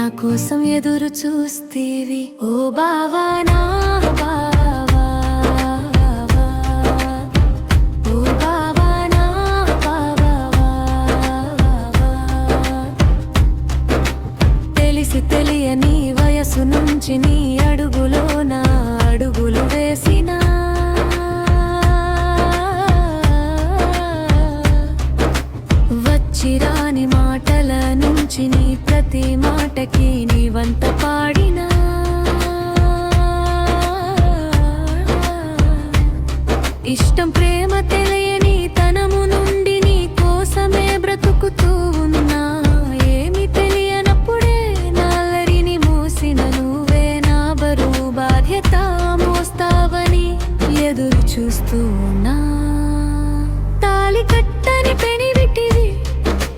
నా కోసం ఎదురు చూస్తేవి ఓ బావా నా బావా, ఓ బావా నా బావా. తెలిసి తెలియని వయసు నుంచి నీ అడుగులో నా అడుగులు వేసినా చిరాని మాటల నుంచి నీ ప్రతి మాటకి నీ వంత పాడినా ఇష్టం ప్రేమ తెలియని తనము నుండి నీ కోసమే బ్రతుకుతూ ఉన్నా. ఏమి తెలియనప్పుడే నాలరిని మోసిన నువ్వే నా బరువు బాధ్యత మోస్తావని ఎదురు చూస్తూ ఉన్నా. తాళి కట్టని పెనివిటివి,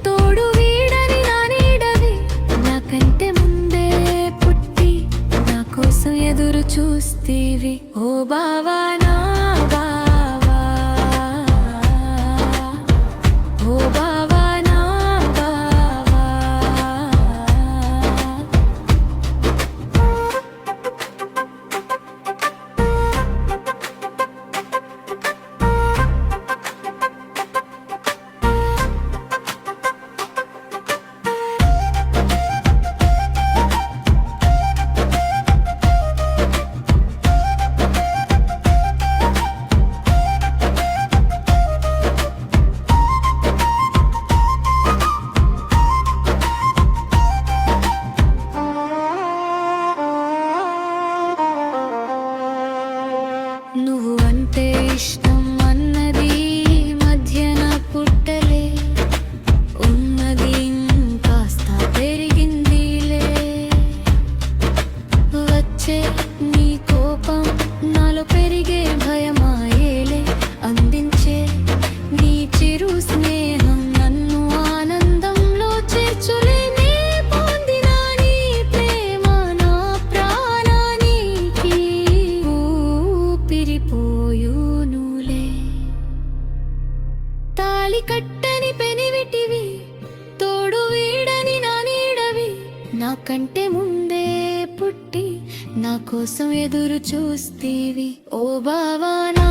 తోడు వీడని నా నీడవి, నాకంటే ముందే పుట్టి నా కోసం ఎదురు చూస్తీవి ఓ బావా నా బావా, ఓ బావా నా బావా. నువ్వు అంటే ఇష్టం అన్నది మధ్యన పుట్టలే, ఉన్నది కాస్త పెరిగిందిలే. వచ్చే నీ కోపం నాలో పెరిగే భయమాయేలే. అందించే నీ చిరు స్నేహం నన్ను ఆనందంలో చేర్చులే. నే పొందిన నీ ప్రేమ నా ప్రాణానికి ఊపిరిపోయునులే. తాళి కట్టని పెనివిటివి, తోడు వీడని నా నీడవి, నాకంటే ముందే పుట్టి నా కోసం ఎదురు చూస్తీవి ఓ బావా నా